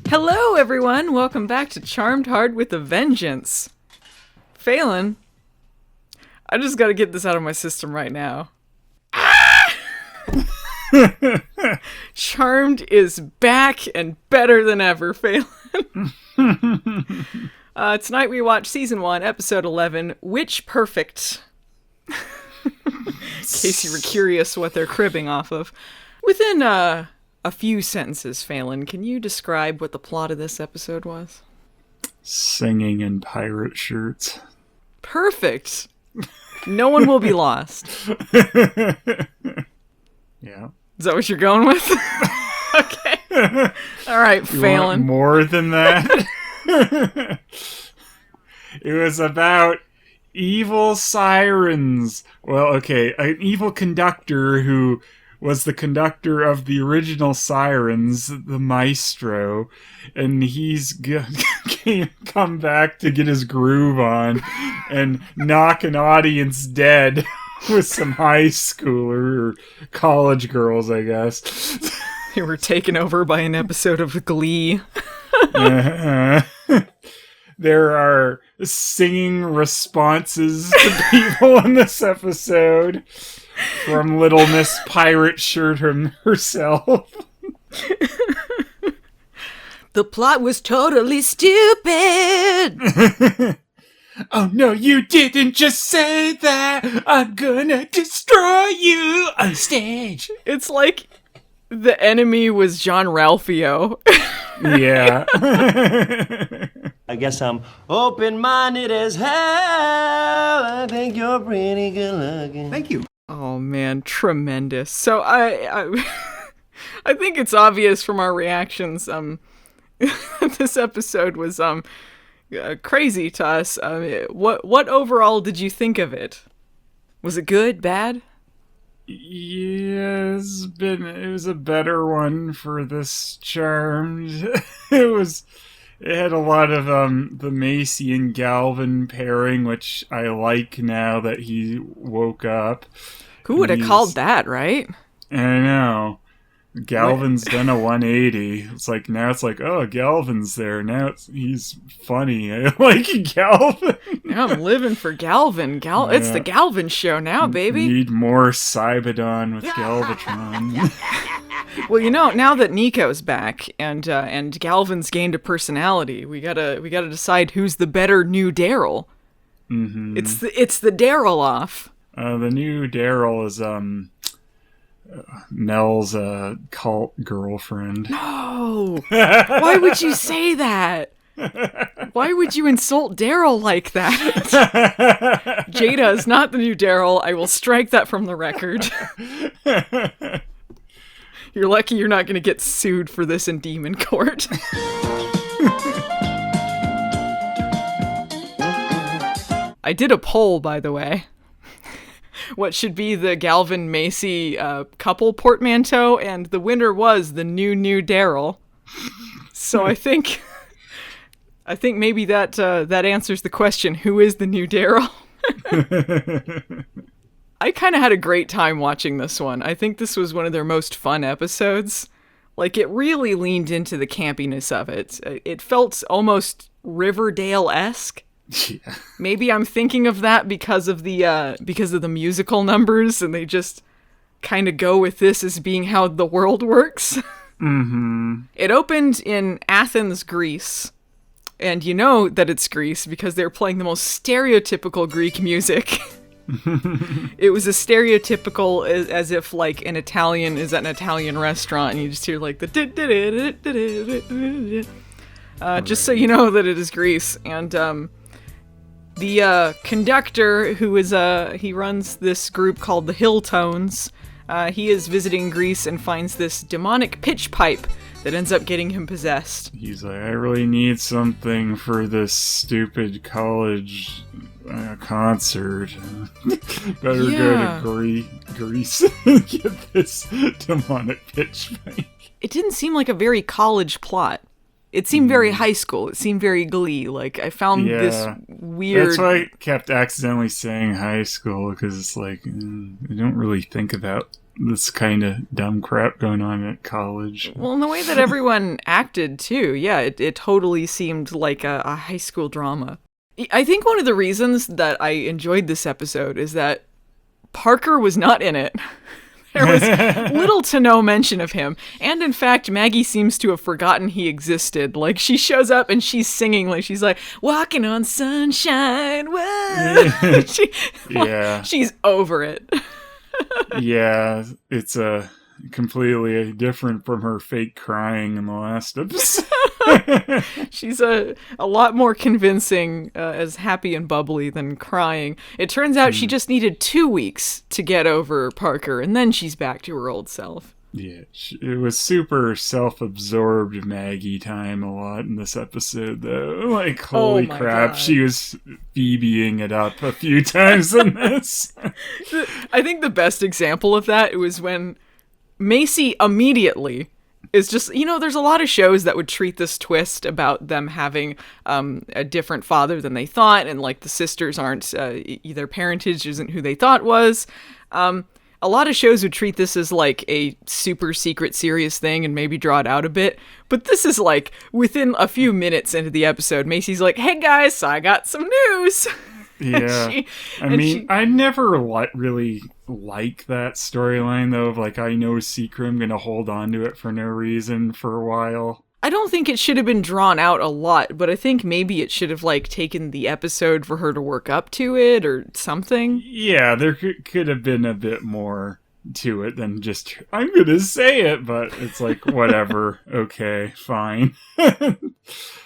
Hello, everyone. Welcome back to Charmed Hard with a Vengeance. Phelan, I just got to get this out of my system right now. Charmed is back and better than ever, Phelan. Tonight we watch Season 1, Episode 11, Witch Perfect. In case you were curious what they're cribbing off of. Within a few sentences, Phelan, can you describe what the plot of this episode was? Singing in pirate shirts. Perfect. No one will be lost. Yeah. Is that what you're going with? Okay. All right, Phelan. More than that? It was about evil sirens. Well, okay, an evil conductor who was the conductor of the original Sirens, the maestro, and he's come back to get his groove on and knock an audience dead with some high schooler or college girls, I guess. They were taken over by an episode of Glee. There are singing responses to people in this episode. From Little Miss Pirate Shirt herself. The plot was totally stupid. Oh no, you didn't just say that. I'm gonna destroy you on stage. It's like the enemy was Jean-Ralphio. Yeah. I guess I'm open-minded as hell. I think you're pretty good looking. Thank you. Oh man, tremendous. So I think it's obvious from our reactions this episode was crazy to us. What overall did you think of it? Was it good, bad? Yeah, it was a better one for this Charmed. It had a lot of the Macy and Galvin pairing, which I like now that he woke up. Who would have called that, right? I know. Galvin's done a 180. Now it's like, oh, Galvin's there. Now he's funny. I like Galvin. Now I'm living for Galvin. It's the Galvin show now, baby. Need more Cybodon with Galvatron. Well, now that Nico's back and Galvin's gained a personality, we gotta decide who's the better new Daryl. Mm-hmm. It's the Daryl off. The new Daryl is Mel's cult girlfriend. No! Why would you say that? Why would you insult Daryl like that? Jada is not the new Daryl. I will strike that from the record. You're lucky you're not going to get sued for this in Demon Court. I did a poll, by the way. What should be the Galvin Macy couple portmanteau, and the winner was the new Daryl. So I think maybe that answers the question: who is the new Daryl? I kind of had a great time watching this one. I think this was one of their most fun episodes. Like, it really leaned into the campiness of it. It felt almost Riverdale-esque. Yeah. Maybe I'm thinking of that because of the musical numbers, and they just kind of go with this as being how the world works. Mm-hmm. It opened in Athens, Greece, and you know that it's Greece because they're playing the most stereotypical Greek music. It was a stereotypical as if like an Italian is at an Italian restaurant and you just hear like the just so you know that it is Greece. And the conductor who is he runs this group called the Hill Tones. He is visiting Greece and finds this demonic pitch pipe that ends up getting him possessed. He's like, I really need something for this stupid college concert. Better go to Greece and get this demonic pitch pipe. It didn't seem like a very college plot. It seemed very high school. It seemed very Glee. Like, I found this weird... That's why I kept accidentally saying high school, because it's like, I don't really think about this kind of dumb crap going on at college. Well, and the way that everyone acted, too. Yeah, it totally seemed like a high school drama. I think one of the reasons that I enjoyed this episode is that Parker was not in it. There was little to no mention of him. And in fact, Maggie seems to have forgotten he existed. Like, she shows up and she's singing, like, she's like, walking on sunshine, whoa. She's over it. Yeah, it's completely different from her fake crying in the last episode. She's a lot more convincing as happy and bubbly than crying. It turns out she just needed 2 weeks to get over Parker, and then she's back to her old self. Yeah, it was super self-absorbed Maggie time a lot in this episode, though. Like, holy crap, God. She was Phoebeing it up a few times in this. I think the best example of that was when Macy immediately is just, there's a lot of shows that would treat this twist about them having a different father than they thought, and like the sisters aren't, their parentage isn't who they thought was. A lot of shows would treat this as like a super secret serious thing and maybe draw it out a bit. But this is like within a few minutes into the episode, Macy's like, hey guys, I got some news. Yeah. I never really like that storyline though, of like, I know a secret, I'm going to hold on to it for no reason for a while. I don't think it should have been drawn out a lot, but I think maybe it should have like taken the episode for her to work up to it or something. Yeah, there could have been a bit more to it than just, I'm going to say it, but it's like, whatever. Okay, fine.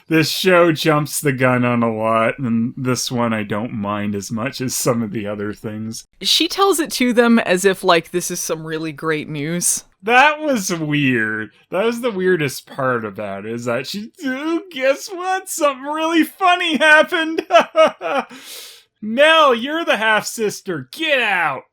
This show jumps the gun on a lot, and this one I don't mind as much as some of the other things. She tells it to them as if like this is some really great news. That was weird. That was the weirdest part about it, is that guess what? Something really funny happened. Mel, you're the half-sister. Get out.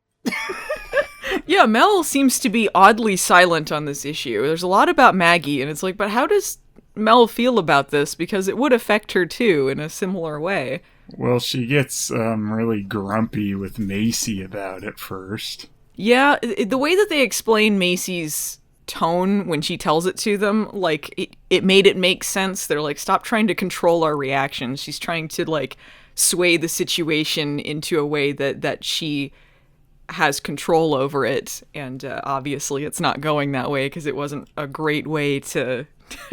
Yeah, Mel seems to be oddly silent on this issue. There's a lot about Maggie, and it's like, but how does Mel feel about this? Because it would affect her, too, in a similar way. Well, she gets really grumpy with Macy about it first. Yeah, the way that they explain Macy's tone when she tells it to them, like, it made it make sense. They're like, stop trying to control our reactions. She's trying to, like, sway the situation into a way that she has control over it. And obviously it's not going that way because it wasn't a great way to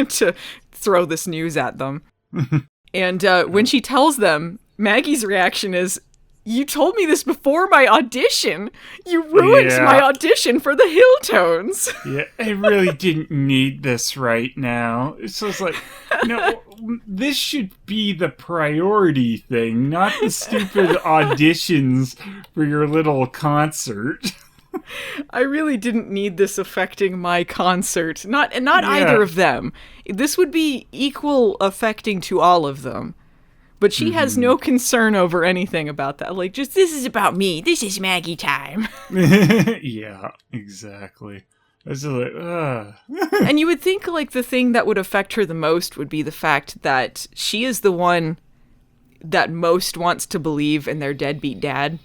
to throw this news at them. And when she tells them, Maggie's reaction is, you told me this before my audition. You ruined my audition for the Hilltones. Yeah, I really didn't need this right now. So it's like, no, this should be the priority thing, not the stupid auditions for your little concert. I really didn't need this affecting my concert. Not either of them. This would be equal affecting to all of them. But she has no concern over anything about that. Like, just, this is about me. This is Maggie time. Yeah, exactly. It's just like, ugh. And you would think, like, the thing that would affect her the most would be the fact that she is the one that most wants to believe in their deadbeat dad.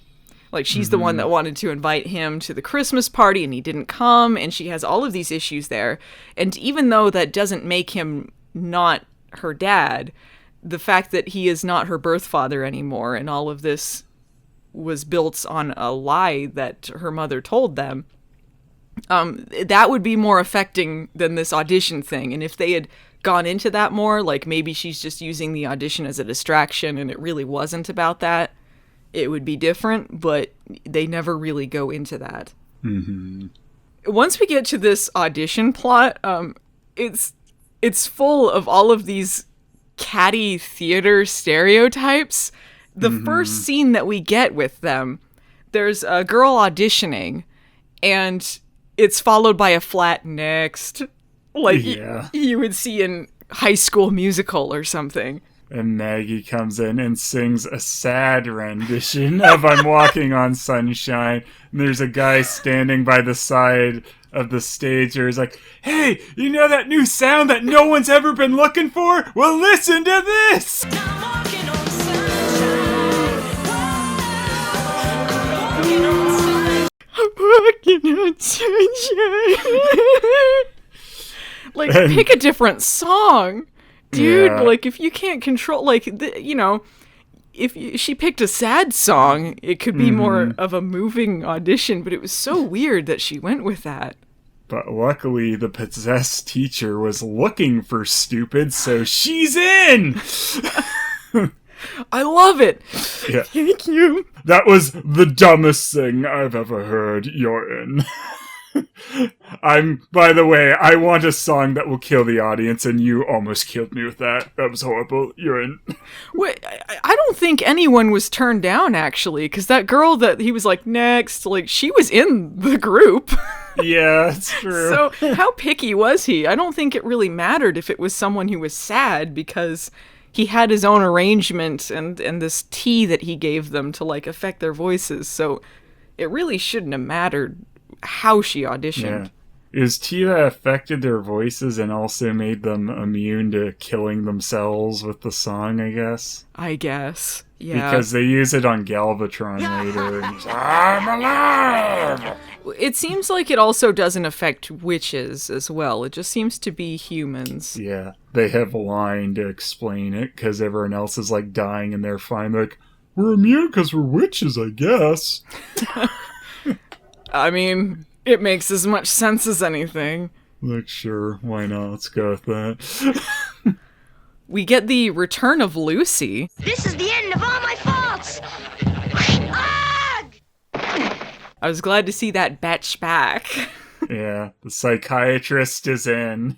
Like, she's the one that wanted to invite him to the Christmas party and he didn't come, and she has all of these issues there. And even though that doesn't make him not her dad, the fact that he is not her birth father anymore, and all of this was built on a lie that her mother told them, that would be more affecting than this audition thing. And if they had gone into that more, like maybe she's just using the audition as a distraction and it really wasn't about that, it would be different, but they never really go into that. Mm-hmm. Once we get to this audition plot, it's full of all of these catty theater stereotypes. The first scene that we get with them, there's a girl auditioning, and it's followed by a flat next, like you would see in High School Musical or something. And Maggie comes in and sings a sad rendition of I'm Walking on Sunshine. And there's a guy standing by the side of the stage where he's like, hey, you know that new sound that no one's ever been looking for? Well, listen to this! Walking on sunshine. Like, pick a different song. Dude, Yeah. like, if you can't control, like, she picked a sad song, it could be more of a moving audition, but it was so weird that she went with that. But luckily, the possessed teacher was looking for stupid, so she's in! I love it! Yeah. Thank you. That was the dumbest thing I've ever heard. You're in. By the way, I want a song that will kill the audience, and you almost killed me with that. That was horrible. You're in. Wait, I don't think anyone was turned down, actually, because that girl that he was like, next, like, she was in the group. Yeah, it's true. So, how picky was he? I don't think it really mattered if it was someone who was sad, because he had his own arrangement and this tea that he gave them to, like, affect their voices, so it really shouldn't have mattered how she auditioned. Yeah. It was tea that affected their voices and also made them immune to killing themselves with the song, I guess. I guess. Yeah. Because they use it on Galvatron later. And he's, I'm alive! It seems like it also doesn't affect witches as well. It just seems to be humans. Yeah, they have a line to explain it because everyone else is like dying and they're fine. They're like, we're immune because we're witches, I guess. I mean, it makes as much sense as anything. Like, sure, why not? Let's go with that. We get the return of Lucy. This is the end of all my faults! I was glad to see that batch back. Yeah, the psychiatrist is in.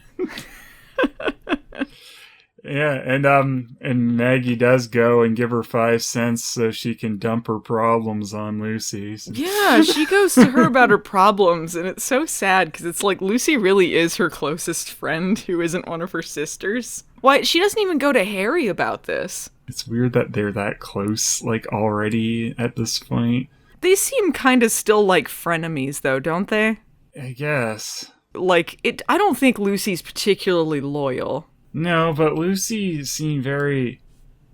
Yeah, and Maggie does go and give her 5 cents so she can dump her problems on Lucy. Yeah, she goes to her about her problems, and it's so sad because it's like Lucy really is her closest friend who isn't one of her sisters. Why, she doesn't even go to Harry about this. It's weird that they're that close, like, already at this point. They seem kind of still like frenemies, though, don't they? I guess. Like, I don't think Lucy's particularly loyal. No, but Lucy seemed very...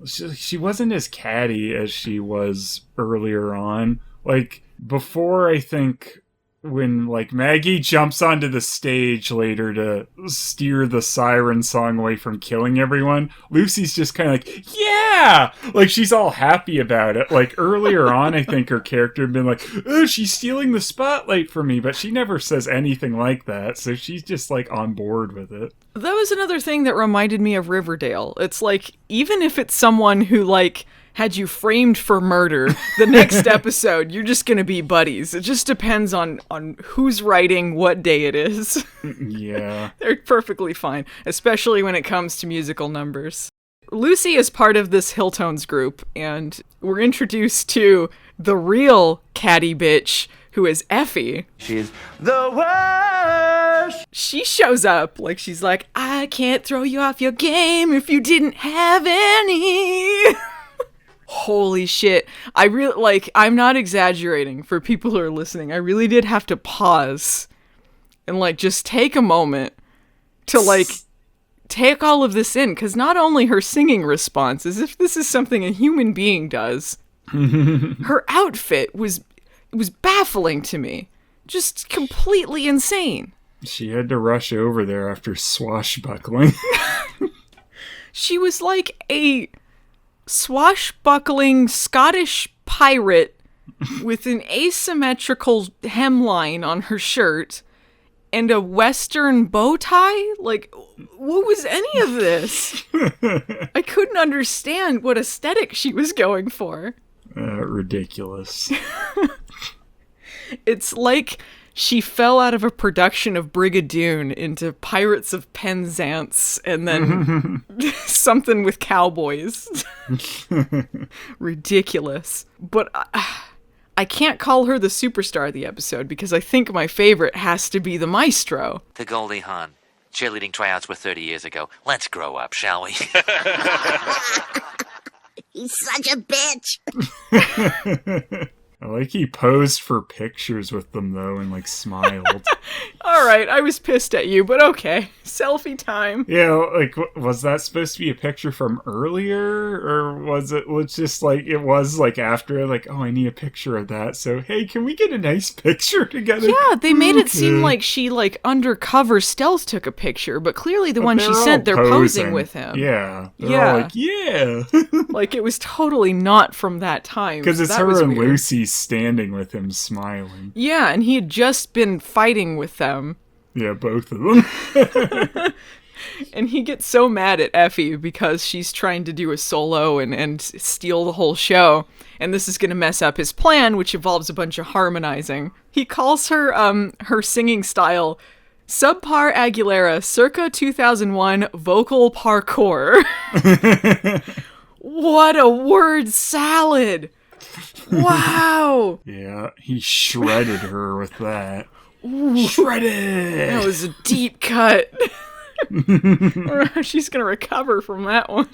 She wasn't as catty as she was earlier on. Like, before, I think, when, like, Maggie jumps onto the stage later to steer the siren song away from killing everyone, Lucy's just kind of like, yeah! Like, she's all happy about it. Like, earlier on, I think her character had been like, oh, she's stealing the spotlight from me, but she never says anything like that, so she's just, like, on board with it. That was another thing that reminded me of Riverdale. It's like, even if it's someone who, like, had you framed for murder, the next episode, you're just gonna be buddies. It just depends on who's writing, what day it is. Yeah. They're perfectly fine, especially when it comes to musical numbers. Lucy is part of this Hilltones group, and we're introduced to the real catty bitch, who is Effie. She's the worst. She shows up, like, she's like, I can't throw you off your game if you didn't have any. Holy shit. I really, like, I'm not exaggerating for people who are listening. I really did have to pause and, like, just take a moment to, like, take all of this in. Because not only her singing response, as if this is something a human being does, her outfit was baffling to me. Just completely insane. She had to rush over there after swashbuckling. She was like a swashbuckling Scottish pirate with an asymmetrical hemline on her shirt and a Western bow tie? Like, what was any of this? I couldn't understand what aesthetic she was going for. Ridiculous. It's like she fell out of a production of Brigadoon into Pirates of Penzance and then something with cowboys. Ridiculous. But I can't call her the superstar of the episode because I think my favorite has to be the maestro. The Goldie Hawn. Cheerleading tryouts were 30 years ago. Let's grow up, shall we? He's such a bitch. I like he posed for pictures with them, though, and, like, smiled. All right, I was pissed at you, but okay. Selfie time. Yeah, like, was that supposed to be a picture from earlier? Or was it just like, it was like after, like, oh, I need a picture of that. So, hey, can we get a nice picture together? Yeah, they made it seem like she, like, undercover stealth took a picture, but clearly the one she sent, they're posing with him. Yeah. They're all like, yeah. Like, it was totally not from that time. Because it's that her was and weird. Lucy standing with him smiling. Yeah, and he had just been fighting with them. Yeah, both of them. And he gets so mad at Effie because she's trying to do a solo and steal the whole show. And this is going to mess up his plan, which involves a bunch of harmonizing. He calls her her singing style Subpar Aguilera circa 2001 vocal parkour. What a word salad. Wow. Yeah, he shredded her with that. Ooh, shredded! That was a deep cut. She's going to recover from that one.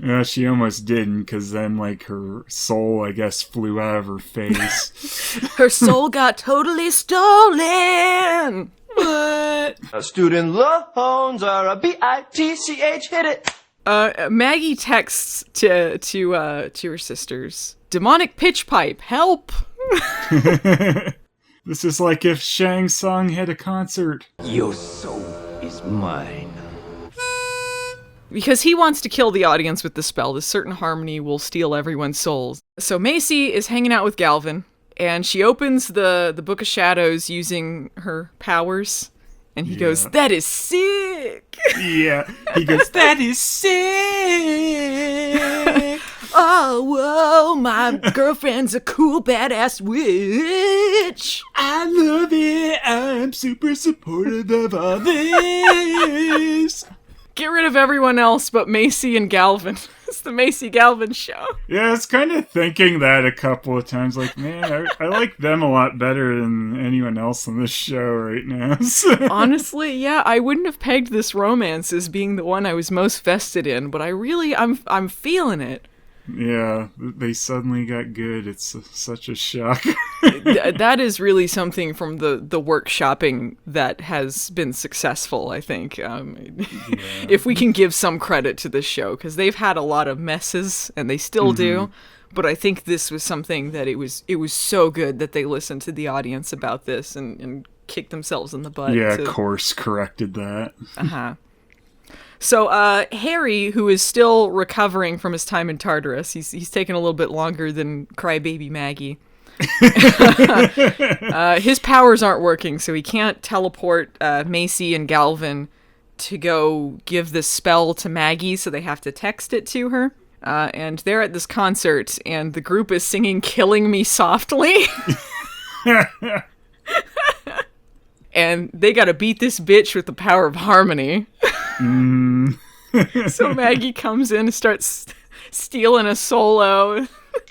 Yeah, she almost didn't, because then, like, her soul, I guess, flew out of her face. Her soul got totally stolen. What? Student loans are a bitch, hit it. Maggie texts to her sisters. Demonic pitch pipe, help! This is like if Shang Tsung had a concert. Your soul is mine. Because he wants to kill the audience with the spell. This certain harmony will steal everyone's souls. So Macy is hanging out with Galvin, and she opens the Book of Shadows using her powers. And he goes, that is sick! Yeah, he goes, that is sick! Oh, whoa, my girlfriend's a cool, badass witch! I love it, I'm super supportive of all this! Get rid of everyone else but Macy and Galvin. It's the Macy Galvin show. Yeah, I was kind of thinking that a couple of times. Like, man, I like them a lot better than anyone else on this show right now. So. Honestly, yeah, I wouldn't have pegged this romance as being the one I was most vested in, but I'm feeling it. Yeah, they suddenly got good. It's such a shock. That is really something from the workshopping that has been successful, I think. If we can give some credit to this show, because they've had a lot of messes, and they still do. But I think this was something that it was so good that they listened to the audience about this and kicked themselves in the butt. Yeah, course corrected that. Uh-huh. So, Harry, who is still recovering from his time in Tartarus, he's taken a little bit longer than Crybaby Maggie. His powers aren't working, so he can't teleport Macy and Galvin to go give this spell to Maggie, so they have to text it to her. And they're at this concert, and the group is singing Killing Me Softly. And they gotta beat this bitch with the power of harmony. So Maggie comes in and starts stealing a solo.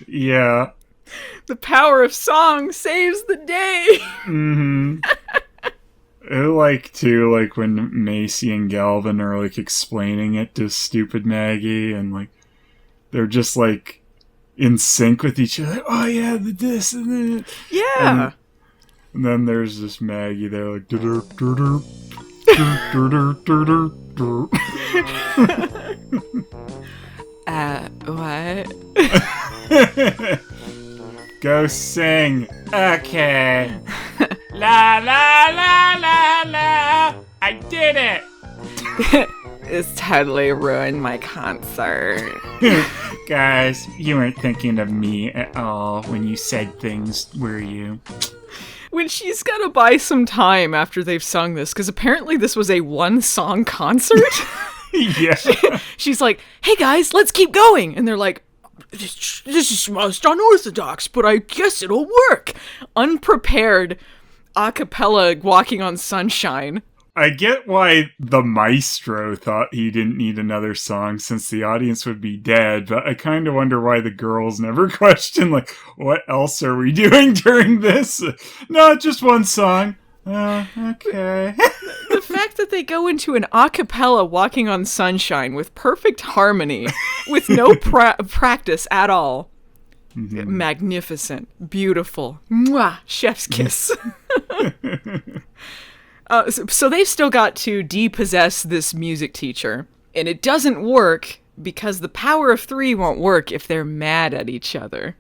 Yeah. The power of song saves the day. I like, too, like, when Macy and Galvin are, like, explaining it to stupid Maggie, and, like, they're just, like, in sync with each other. Oh, yeah, the this and that. Yeah. And then there's this Maggie there, like, what? Go sing. Okay. La la la la la. I did it. It's totally ruined my concert. Guys, you weren't thinking of me at all when you said things, were you? When she's gotta buy some time after they've sung this, because apparently this was a one-song concert. Yeah. She's like, hey guys, let's keep going. And they're like, this is most unorthodox, but I guess it'll work. Unprepared a cappella Walking on Sunshine. I get why the maestro thought he didn't need another song since the audience would be dead, but I kind of wonder why the girls never questioned, like, what else are we doing during this? No, just one song. Okay. The fact that they go into an a cappella Walking on Sunshine with perfect harmony, with no practice at all. magnificent, beautiful, mwah, chef's kiss. So they've still got to depossess this music teacher, and it doesn't work because the power of 3 won't work if they're mad at each other,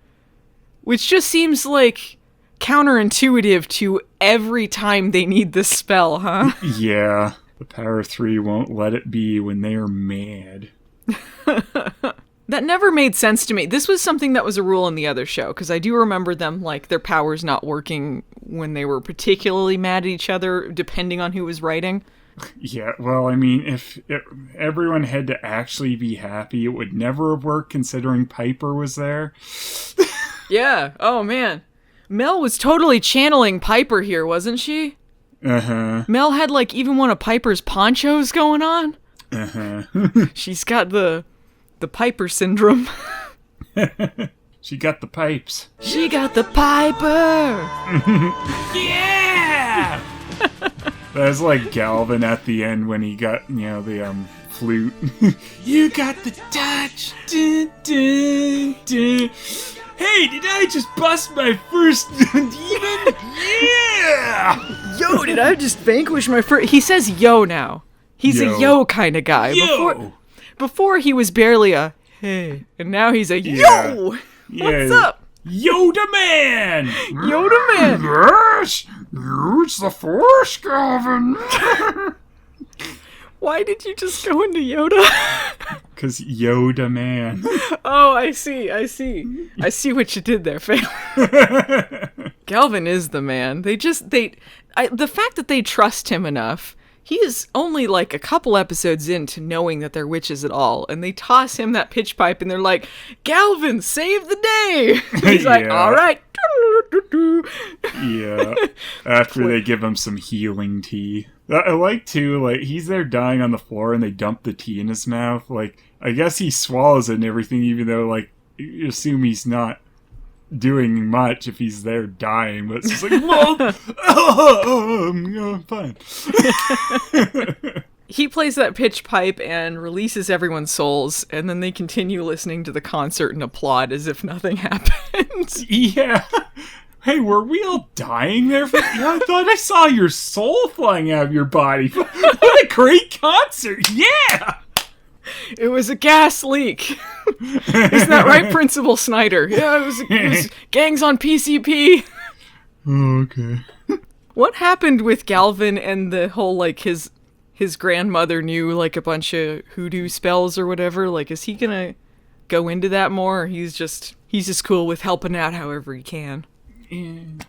which just seems like counterintuitive to every time they need this spell, huh? Yeah, the power of 3 won't let it be when they are mad. That never made sense to me. This was something that was a rule in the other show, because I do remember them, like, their powers not working when they were particularly mad at each other, depending on who was writing. Yeah, well, I mean, if everyone had to actually be happy, it would never have worked, considering Piper was there. Yeah, oh man. Mel was totally channeling Piper here, wasn't she? Uh-huh. Mel had, like, even one of Piper's ponchos going on. Uh-huh. She's got the Piper syndrome. She got the pipes. She got the Piper! Yeah! That's like Galvin at the end when he got, the flute. You got the touch. Dun, dun, dun. Hey, did I just bust my first demon? Yeah! Yo, did I just vanquish my first... He says yo now. He's a yo kind of guy. Yo! Before he was barely a hey, and now he's a Yeah. yo! Yeah. What's up? Yoda Man! Yoda Man! Yes! Use the Force, Galvin! Why did you just go into Yoda? Because Yoda Man. Oh, I see. I see what you did there, Faye. Galvin is the man. The fact that they trust him enough. He is only like a couple episodes into knowing that they're witches at all, and they toss him that pitch pipe, and they're like, Galvin, save the day! He's like, Yeah. all right. Yeah. After they give him some healing tea. I like, too, like, he's there dying on the floor, and they dump the tea in his mouth. Like, I guess he swallows it and everything, even though, like, you assume he's not doing much if he's there dying, but it's just like, well, I'm fine. He plays that pitch pipe and releases everyone's souls, and then they continue listening to the concert and applaud as if nothing happened. Yeah. Hey, were we all dying there? I thought I saw your soul flying out of your body. What a great concert. Yeah. It was a gas leak. Isn't that right, Principal Snyder? Yeah, it was gangs on PCP. Oh, okay. What happened with Galvin and the whole, like, his grandmother knew, like, a bunch of hoodoo spells or whatever? Like, is he gonna go into that more, or he's just cool with helping out however he can? Man,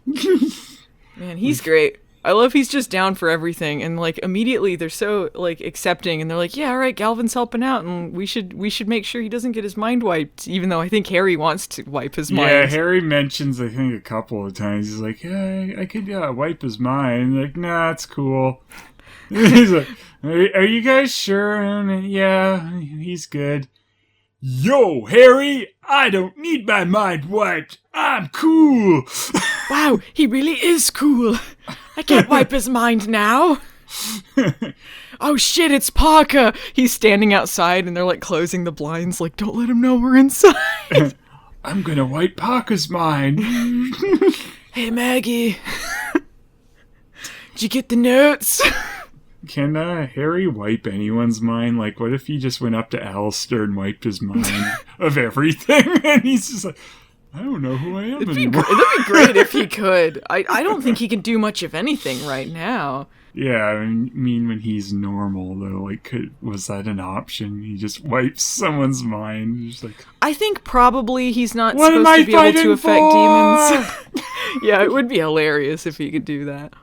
he's great. I love he's just down for everything, and like immediately they're so like accepting, and they're like, yeah, all right, Galvin's helping out, and we should make sure he doesn't get his mind wiped, even though I think Harry wants to wipe his mind. Yeah, Harry mentions I think a couple of times, he's like, yeah, I could wipe his mind. Like, nah, it's cool. He's like, are you guys sure? And yeah, he's good. Yo, Harry, I don't need my mind wiped. I'm cool. Wow, he really is cool. I can't wipe his mind now. Oh shit, it's Parker. He's standing outside and they're like closing the blinds, like, don't let him know we're inside. I'm gonna wipe Parker's mind. Hey, Maggie. Did you get the notes? Can Harry wipe anyone's mind? Like, what if he just went up to Alistair and wiped his mind of everything? And he's just like, I don't know who I am anymore. It'd be great if he could. I don't think he can do much of anything right now. Yeah, I mean when he's normal, though, like, was that an option? He just wipes someone's mind. Just like, I think probably he's not what supposed am I to be able to fighting affect for? demons. Yeah, it would be hilarious if he could do that.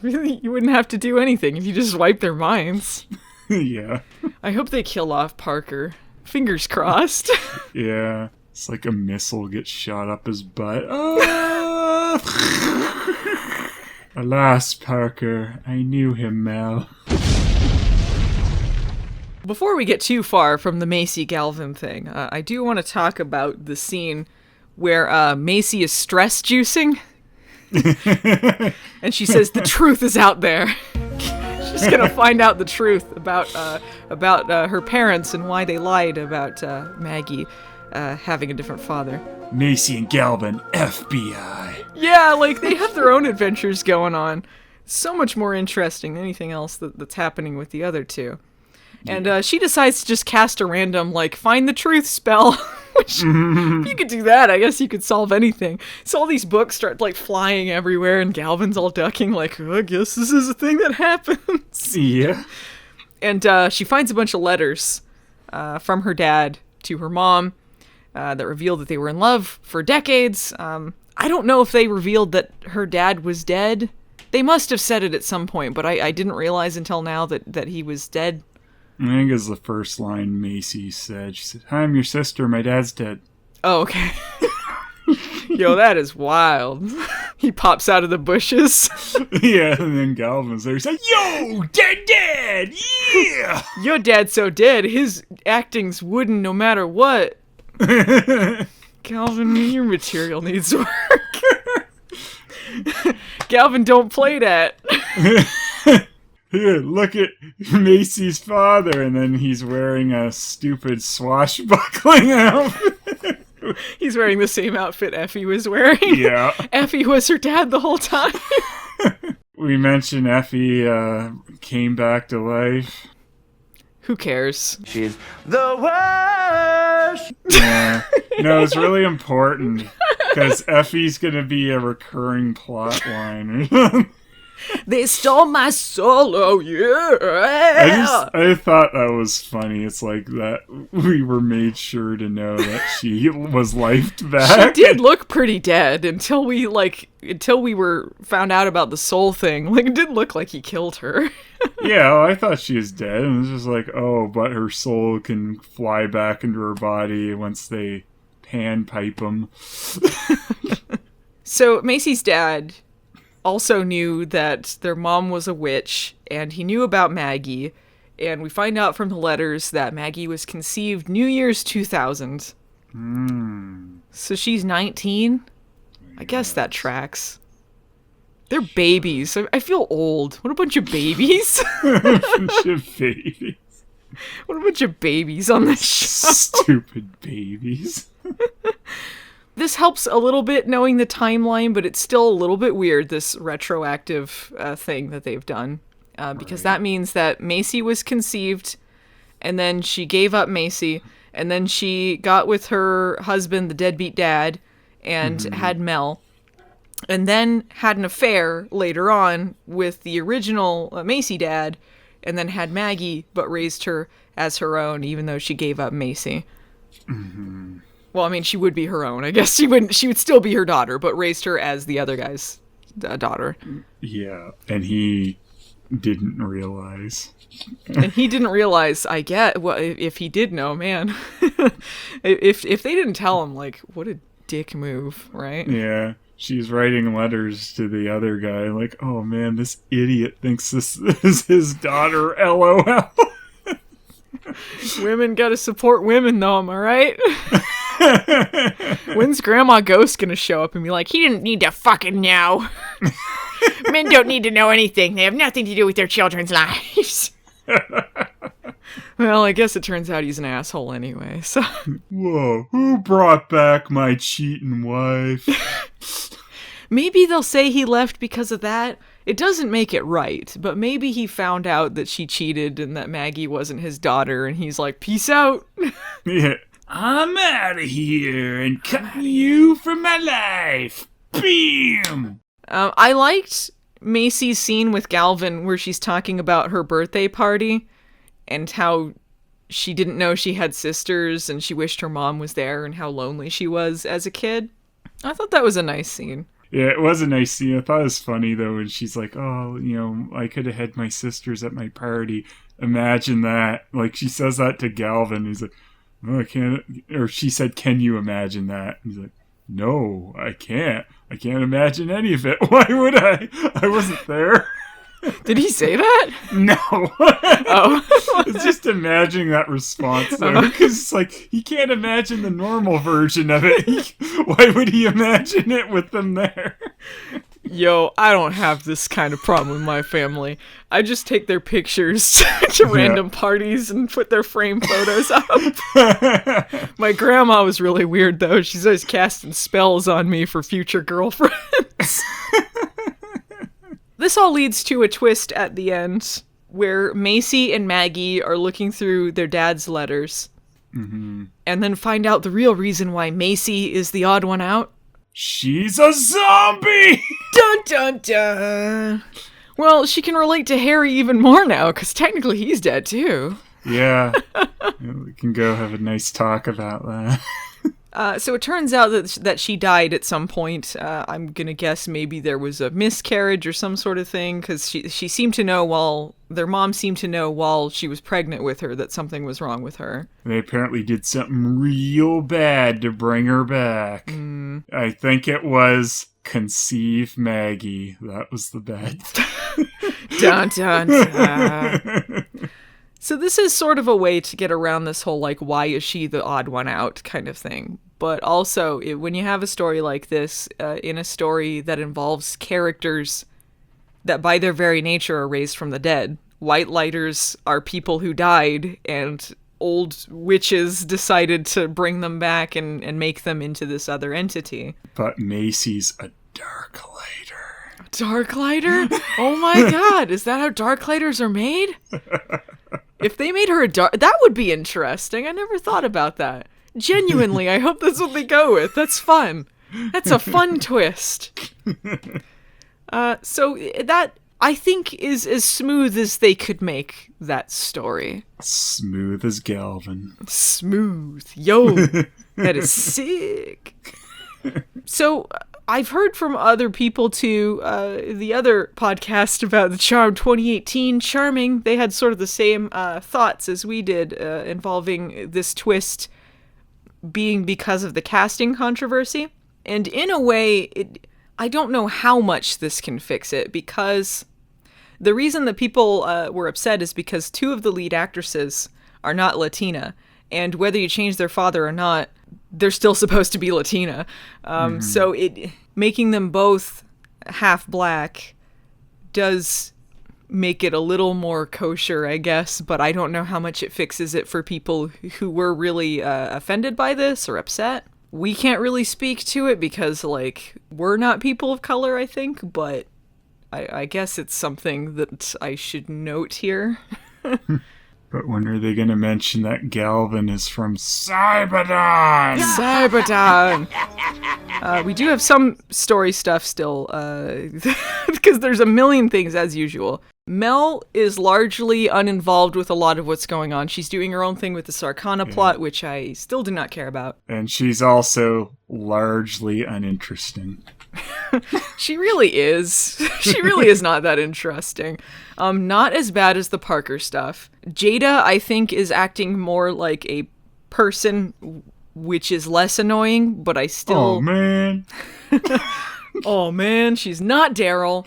Really, you wouldn't have to do anything if you just wipe their minds. Yeah. I hope they kill off Parker. Fingers crossed. Yeah. It's like a missile gets shot up his butt. Alas, Parker, I knew him, Mel. Before we get too far from the Macy Galvin thing, I do want to talk about the scene where Macy is stress juicing. And she says the truth is out there. She's gonna find out the truth about her parents and why they lied about Maggie. having a different father. Macy and Galvin, FBI. Yeah, like, they have their own adventures going on. So much more interesting than anything else that's happening with the other two. And she decides to just cast a random, like, find the truth spell. Which, if you could do that, I guess you could solve anything. So all these books start, like, flying everywhere, and Galvin's all ducking, like, oh, I guess this is a thing that happens. Yeah. And she finds a bunch of letters from her dad to her mom that reveal that they were in love for decades. I don't know if they revealed that her dad was dead. They must have said it at some point, but I didn't realize until now that he was dead. I think it's the first line Macy said. She said, "Hi, I'm your sister. My dad's dead." Oh, okay. Yo, that is wild. He pops out of the bushes. Yeah, and then Galvin's there. He's like, "Yo, dad, yeah!" Your dad's so dead, his acting's wooden no matter what. Galvin, your material needs work. Galvin, don't play that. Here, look at Macy's father, and then he's wearing a stupid swashbuckling outfit. He's wearing the same outfit Effie was wearing. Yeah. Effie was her dad the whole time. We mentioned Effie came back to life. Who cares? She's the worst. Yeah. No, it's really important, because Effie's going to be a recurring plot line. They stole my solo, yeah! I thought that was funny. It's like that we were made sure to know that she was lifed back. She did look pretty dead until we were found out about the soul thing. Like, it didn't look like he killed her. Yeah, well, I thought she was dead. And it was just like, oh, but her soul can fly back into her body once they panpipe him. So Macy's dad also knew that their mom was a witch, and he knew about Maggie, and we find out from the letters that Maggie was conceived New Year's 2000. So she's 19? I guess that tracks. They're babies. I feel old. What a bunch of babies. A bunch of babies. What a bunch of babies on this show. Stupid babies. This helps a little bit knowing the timeline, but it's still a little bit weird, this retroactive thing that they've done. Because that means that Macy was conceived, and then she gave up Macy, and then she got with her husband, the deadbeat dad, and had Mel, and then had an affair later on with the original Macy dad, and then had Maggie, but raised her as her own, even though she gave up Macy. Well, I mean, she would be her own. I guess she would still be her daughter, but raised her as the other guy's daughter. Yeah, and he didn't realize. And he didn't realize, I get, well, if he did know, man. if they didn't tell him, like, what a dick move, right? Yeah, she's writing letters to the other guy, like, oh man, this idiot thinks this is his daughter, LOL. Women gotta support women, though, am I right? When's Grandma Ghost gonna show up and be like, he didn't need to fucking know. Men don't need to know anything. They have nothing to do with their children's lives. Well, I guess it turns out he's an asshole anyway, so. Whoa, who brought back my cheating wife? Maybe they'll say he left because of that. It doesn't make it right, but maybe he found out that she cheated and that Maggie wasn't his daughter, and he's like, peace out. Yeah. I'm out of here and cutting you from my life. Bam! I liked Macy's scene with Galvin where she's talking about her birthday party and how she didn't know she had sisters and she wished her mom was there and how lonely she was as a kid. I thought that was a nice scene. Yeah, it was a nice scene. I thought it was funny, though, when she's like, oh, you know, I could have had my sisters at my party. Imagine that. Like, she says that to Galvin. He's like, oh, I can't. Or she said, can you imagine that? He's like, no, I can't. I can't imagine any of it. Why would I? I wasn't there. Did he say that? No. Oh. It's just imagining that response, though, because it's like, he can't imagine the normal version of it. Why would he imagine it with them there? Yo, I don't have this kind of problem with my family. I just take their pictures to random parties and put their frame photos up. My grandma was really weird, though. She's always casting spells on me for future girlfriends. This all leads to a twist at the end, where Macy and Maggie are looking through their dad's letters, and then find out the real reason why Macy is the odd one out. She's a zombie! Dun dun dun! Well, she can relate to Harry even more now, because technically he's dead too. Yeah. We can go have a nice talk about that. So it turns out that she died at some point. I'm gonna guess maybe there was a miscarriage or some sort of thing, because she seemed to know their mom seemed to know while she was pregnant with her that something was wrong with her. They apparently did something real bad to bring her back. I think it was conceive Maggie. That was the bad thing. Dun dun dun. So this is sort of a way to get around this whole, like, why is she the odd one out kind of thing. But also, when you have a story like this, in a story that involves characters that by their very nature are raised from the dead, white lighters are people who died, and old witches decided to bring them back and make them into this other entity. But Macy's a dark lighter. Dark lighter? Oh my god, is that how dark lighters are made? If they made her that would be interesting. I never thought about that. Genuinely, I hope that's what they go with. That's fun. That's a fun twist. So that, I think, is as smooth as they could make that story. Smooth as Galvin. Smooth. Yo, that is sick. So, I've heard from other people too, the other podcast about the Charm 2018, Charming, they had sort of the same thoughts as we did, involving this twist being because of the casting controversy. And in a way, I don't know how much this can fix it, because the reason that people were upset is because two of the lead actresses are not Latina, and whether you change their father or not, they're still supposed to be Latina. So making them both half black does make it a little more kosher, I guess, but I don't know how much it fixes it for people who were really offended by this or upset. We can't really speak to it because, like, we're not people of color, I think, but I guess it's something that I should note here. But when are they going to mention that Galvin is from Cyberdon? Cyberdon! We do have some story stuff still, because there's a million things as usual. Mel is largely uninvolved with a lot of what's going on. She's doing her own thing with the Sarkana plot, which I still do not care about. And she's also largely uninteresting. She really is. She really is not that interesting. Not as bad as the Parker stuff. Jada, I think, is acting more like a person, which is less annoying, but I still... Oh, man. Oh, man, she's not Daryl.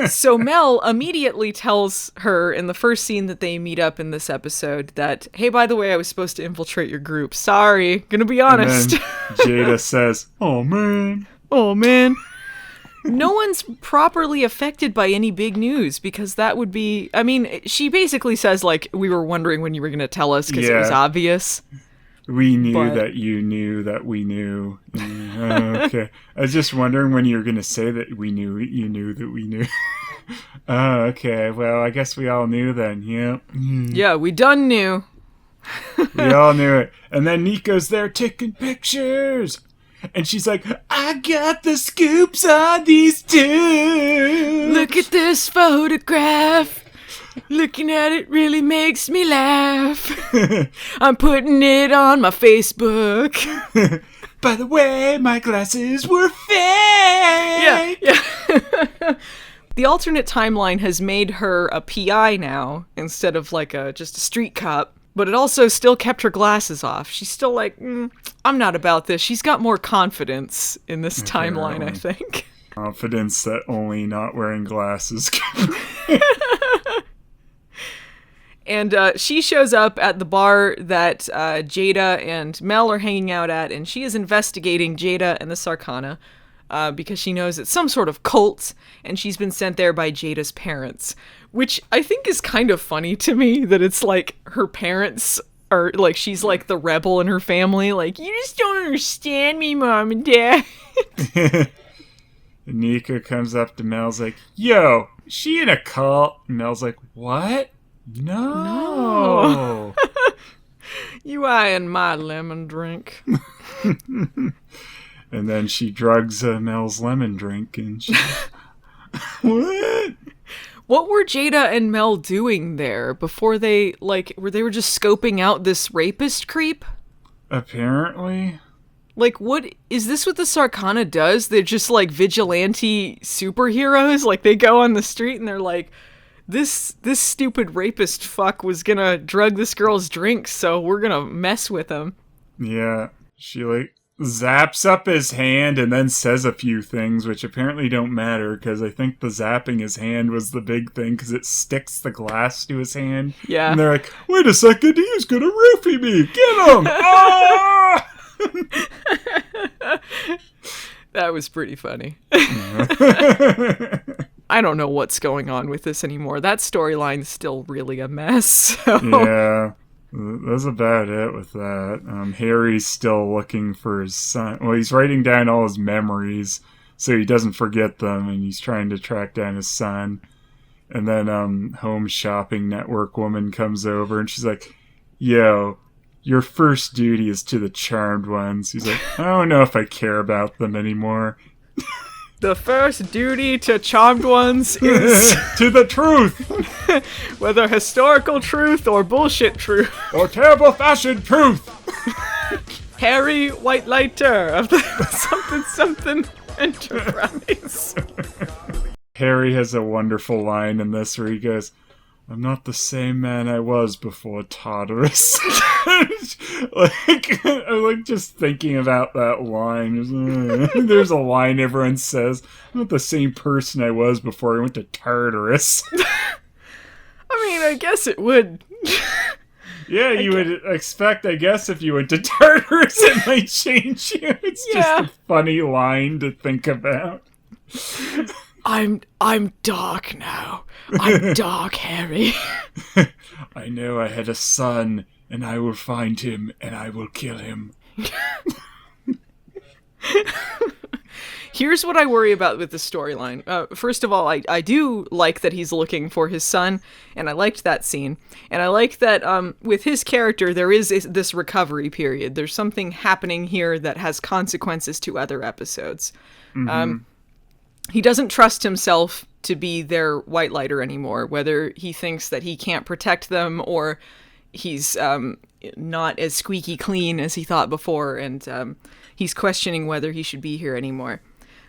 So Mel immediately tells her in the first scene that they meet up in this episode that, hey, by the way, I was supposed to infiltrate your group. Sorry, gonna be honest. And then Jada says, oh, man. Oh, man. No one's properly affected by any big news, because that would be... I mean, she basically says, like, we were wondering when you were going to tell us because it was obvious. We knew that you knew that we knew. Okay. I was just wondering when you were going to say that we knew you knew that we knew. Oh, okay. Well, I guess we all knew then. Yeah. Yeah, we done knew. We all knew it. And then Nico's there taking pictures. And she's like, I got the scoops on these two. Look at this photograph. Looking at it really makes me laugh. I'm putting it on my Facebook. By the way, my glasses were fake. Yeah. The alternate timeline has made her a PI now instead of like just a street cop. But it also still kept her glasses off. She's still like, I'm not about this. She's got more confidence in this timeline, I think. Confidence that only not wearing glasses can And she shows up at the bar that Jada and Mel are hanging out at, and she is investigating Jada and the Sarkana. because she knows it's some sort of cult, and she's been sent there by Jada's parents, which I think is kind of funny to me, that it's like her parents are, like, she's like the rebel in her family, like, you just don't understand me, Mom and Dad. Nika comes up to Mel's like, yo, is she in a cult? And Mel's like, what? No. You eyeing my lemon drink. And then she drugs Mel's lemon drink, and she... What? What were Jada and Mel doing there before they, like, they were just scoping out this rapist creep? Apparently. Like, what, is this what the Sarkana does? They're just, like, vigilante superheroes? Like, they go on the street and they're like, this stupid rapist fuck was gonna drug this girl's drink, so we're gonna mess with him. Yeah. She, like, zaps up his hand and then says a few things, which apparently don't matter, because I think the zapping his hand was the big thing, because it sticks the glass to his hand. Yeah. And they're like, wait a second, he's gonna roofie me! Get him! Ah! That was pretty funny. I don't know what's going on with this anymore. That storyline's still really a mess. So. Yeah. That's about it with that. Harry's still looking for his son. Well, he's writing down all his memories so he doesn't forget them, and he's trying to track down his son. And then Home Shopping Network woman comes over, and she's like, yo, your first duty is to the charmed ones. He's like, I don't know if I care about them anymore. The first duty to charmed ones is to the truth! whether historical truth or bullshit truth. Or terrible fashion truth! Harry Whitelighter of the something Enterprise. Harry has a wonderful line in this where he goes, I'm not the same man I was before Tartarus. I like just thinking about that line. There's a line everyone says, I'm not the same person I was before I went to Tartarus. I mean, I guess it would. Yeah, you would expect, I guess, if you went to Tartarus, it might change you. It's just a funny line to think about. I'm dark now. I'm dark, Harry. I know I had a son, and I will find him, and I will kill him. Here's what I worry about with the storyline. First of all, I do like that he's looking for his son, and I liked that scene. And I like that with his character, there is this recovery period. There's something happening here that has consequences to other episodes. Mm-hmm. He doesn't trust himself to be their white lighter anymore, whether he thinks that he can't protect them or he's not as squeaky clean as he thought before, and he's questioning whether he should be here anymore.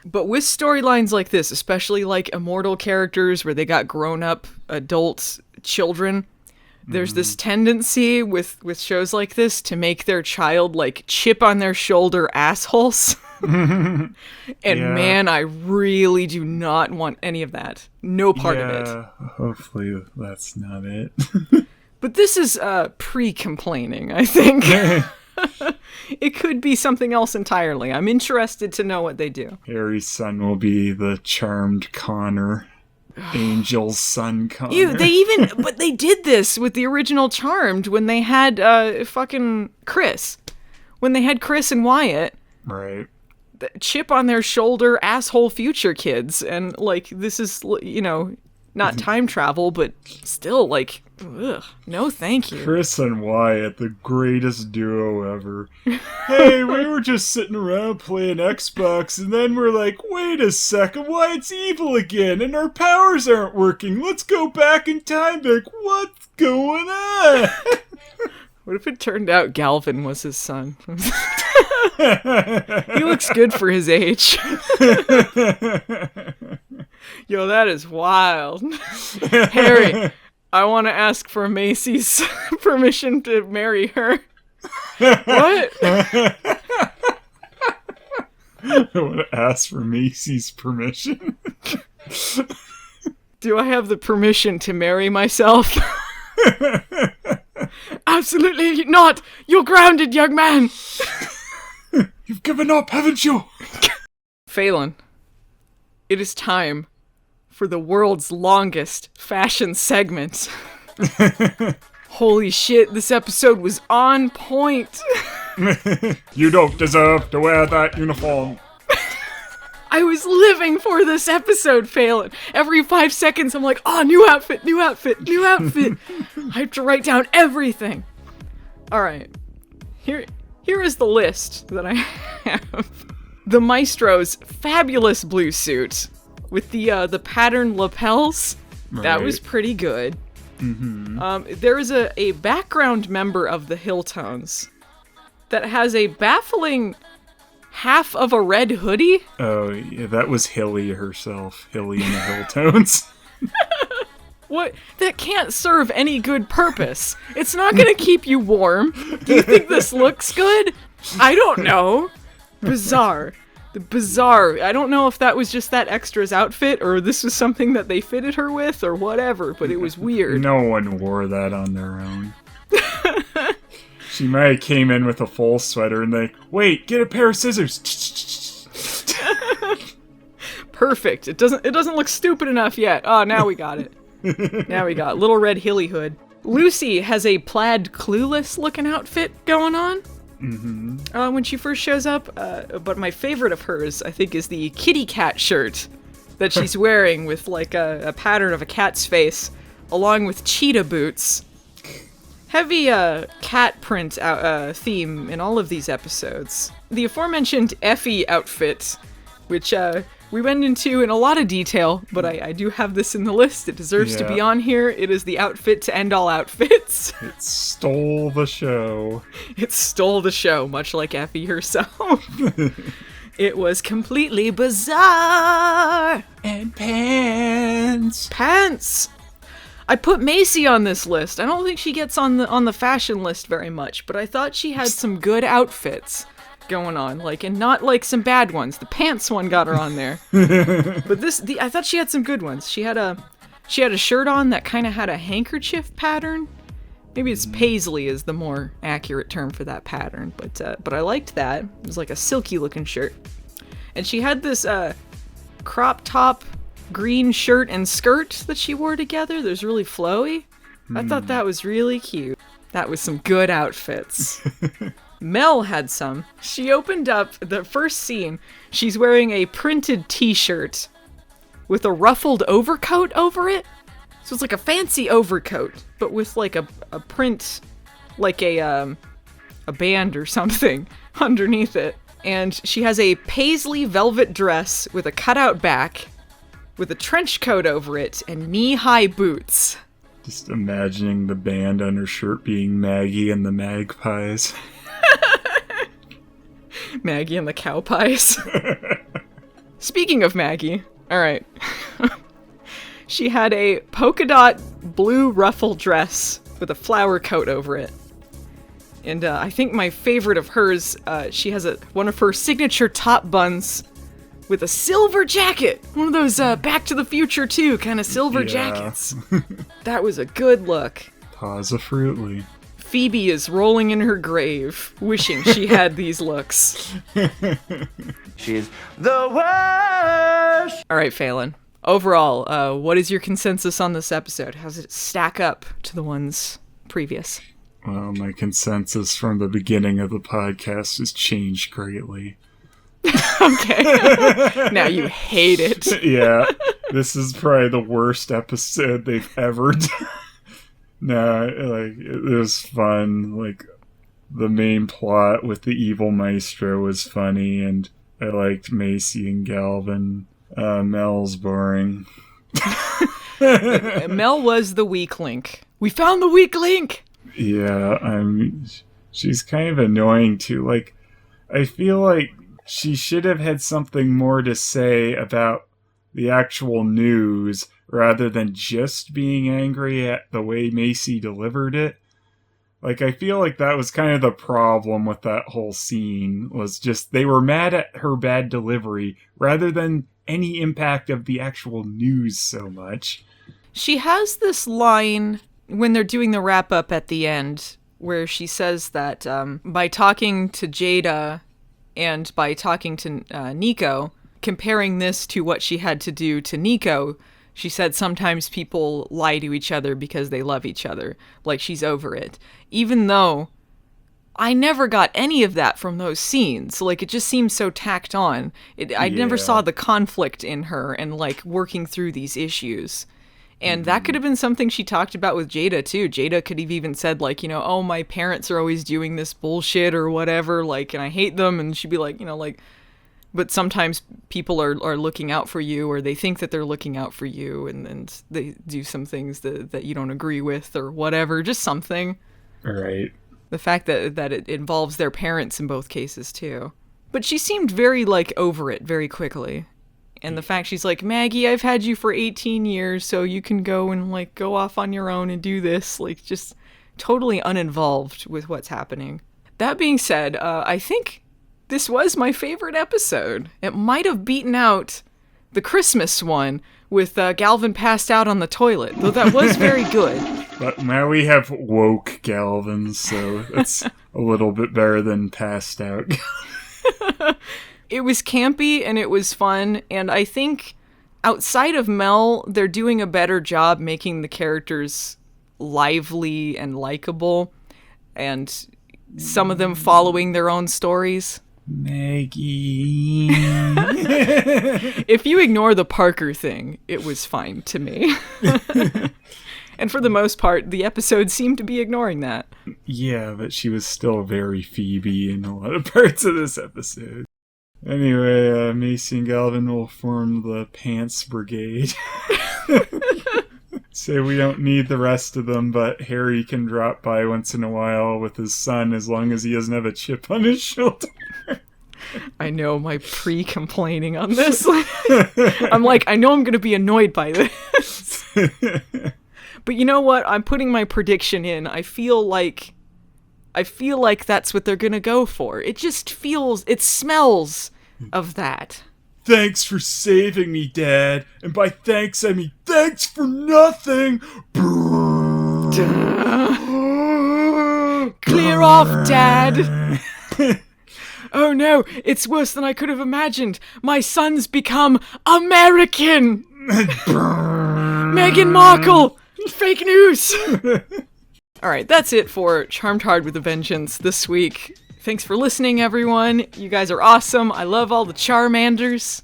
But with storylines like this, especially like immortal characters where they got grown-up adult children, there's this tendency with shows like this to make their child like chip on their shoulder assholes. And man, I really do not want any of that. No part of it. Hopefully that's not it. But this is pre-complaining, I think. It could be something else entirely. I'm interested to know what they do. Harry's son will be the charmed Connor. Angel's son Connor. Ew, but they did this with the original Charmed when they had fucking Chris. When they had Chris and Wyatt. Right. Chip on their shoulder, asshole future kids. And, like, this is, not time travel, but still, like, ugh, no thank you. Chris and Wyatt, the greatest duo ever. Hey, we were just sitting around playing Xbox, and then we're like, wait a second, Wyatt's evil again, and our powers aren't working. Let's go back in time. Like, what's going on? What if it turned out Galvin was his son? He looks good for his age. Yo, that is wild. Harry, I want to ask for Macy's permission to marry her. What? I want to ask for Macy's permission. Do I have the permission to marry myself? Absolutely not! You're grounded, young man! You've given up, haven't you? Phelan, it is time for the world's longest fashion segment. Holy shit, this episode was on point. You don't deserve to wear that uniform. I was living for this episode, Phelan. Every 5 seconds, I'm like, oh, new outfit, new outfit, new outfit. I have to write down everything. All right. Here is the list that I have. The Maestro's fabulous blue suit with the patterned lapels. Right. That was pretty good. Mm-hmm. There is a background member of the Hilltones that has a baffling half of a red hoodie. Oh, yeah, that was Hilly herself. Hilly in the Hilltones. What? That can't serve any good purpose. It's not gonna keep you warm. Do you think this looks good? I don't know. Bizarre. Bizarre. I don't know if that was just that extra's outfit or this was something that they fitted her with or whatever, but it was weird. No one wore that on their own. She might have came in with a full sweater and like, wait, get a pair of scissors. Perfect. It doesn't look stupid enough yet. Oh, now we got it. Now we got little red hilly hood. Lucy has a plaid clueless looking outfit going on. Mm-hmm. When she first shows up, but my favorite of hers, I think, is the kitty cat shirt that she's wearing with like a pattern of a cat's face, along with cheetah boots. Heavy cat print theme in all of these episodes. The aforementioned Effie outfit, which we went into in a lot of detail, but I do have this in the list. It deserves to be on here. It is the outfit to end all outfits. It stole the show. It stole the show, much like Effie herself. It was completely bizarre. And pants. Pants. I put Macy on this list. I don't think she gets on the fashion list very much, but I thought she had some good outfits going on, like, and not like some bad ones. The pants one got her on there, but I thought she had some good ones. She had a shirt on that kind of had a handkerchief pattern. Maybe it's paisley is the more accurate term for that pattern, but I liked that. It was like a silky looking shirt, and she had this crop top green shirt and skirt that she wore together. There's really flowy. I thought that was really cute. That was some good outfits. Mel had some. She opened up the first scene. She's wearing a printed t-shirt with a ruffled overcoat over it. So it's like a fancy overcoat, but with like a print, like a band or something underneath it. And she has a paisley velvet dress with a cutout back, with a trench coat over it and knee-high boots. Just imagining the band on her shirt being Maggie and the Magpies. Maggie and the Cowpies. Speaking of Maggie, alright. She had a polka dot blue ruffle dress with a flower coat over it. And I think my favorite of hers, she has one of her signature top buns with a silver jacket. One of those Back to the Future 2 kind of silver jackets. That was a good look. Positively. Phoebe is rolling in her grave, wishing she had these looks. She's the worst! All right, Phelan. Overall, what is your consensus on this episode? How does it stack up to the ones previous? Well, my consensus from the beginning of the podcast has changed greatly. Okay. Now you hate it. Yeah. This is probably the worst episode they've ever done. No, like, it was fun. Like, the main plot with the evil maestro was funny, and I liked Macy and Galvin. Mel's boring. Mel was the weak link. We found the weak link! Yeah, she's kind of annoying too. Like, I feel like she should have had something more to say about the actual news rather than just being angry at the way Macy delivered it. Like, I feel like that was kind of the problem with that whole scene, was just they were mad at her bad delivery rather than any impact of the actual news so much. She has this line when they're doing the wrap-up at the end where she says that by talking to Jada and by talking to Nico, comparing this to what she had to do to Nico, she said sometimes people lie to each other because they love each other. Like, she's over it. Even though I never got any of that from those scenes. Like, it just seems so tacked on. I never saw the conflict in her and, like, working through these issues. And that could have been something she talked about with Jada, too. Jada could have even said, like, you know, oh, my parents are always doing this bullshit or whatever, like, and I hate them. And she'd be like, you know, like, but sometimes people are looking out for you, or they think that they're looking out for you, and they do some things that you don't agree with or whatever, just something. Right. The fact that it involves their parents in both cases, too. But she seemed very, like, over it very quickly. And the fact she's like, Maggie, I've had you for 18 years, so you can go and, like, go off on your own and do this. Like, just totally uninvolved with what's happening. That being said, I think this was my favorite episode. It might have beaten out the Christmas one with Galvin passed out on the toilet, though that was very good. But now we have woke Galvin, so that's a little bit better than passed out. It was campy and it was fun, and I think outside of Mel, they're doing a better job making the characters lively and likable, and some of them following their own stories. Maggie. If you ignore the Parker thing, it was fine to me. And for the most part, the episode seemed to be ignoring that. Yeah, but she was still very Phoebe in a lot of parts of this episode. Anyway, Macy and Galvin will form the Pants Brigade. Say we don't need the rest of them, but Harry can drop by once in a while with his son as long as he doesn't have a chip on his shoulder. I know, my pre-complaining on this. I'm like, I know I'm going to be annoyed by this. But you know what? I'm putting my prediction in. I feel like that's what they're going to go for. It just feels, it smells of that. Thanks for saving me, Dad. And by thanks, I mean thanks for nothing. Clear off, Dad. Oh no, it's worse than I could have imagined. My son's become American. Meghan Markle. Fake news. All right, that's it for Charmed Hard with a Vengeance this week. Thanks for listening, everyone. You guys are awesome. I love all the Charmanders.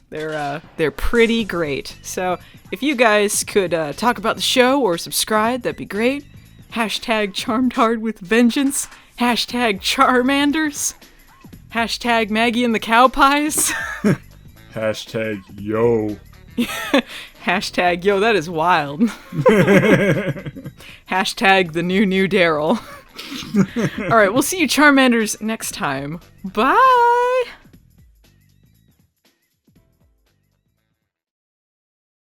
They're pretty great. So if you guys could talk about the show or subscribe, that'd be great. Hashtag Charmed Hard with Vengeance. Hashtag Charmanders. Hashtag Maggie and the Cow Pies. Hashtag yo. Hashtag yo, that is wild. Hashtag the new Daryl. All right, we'll see you Charmanders next time. Bye.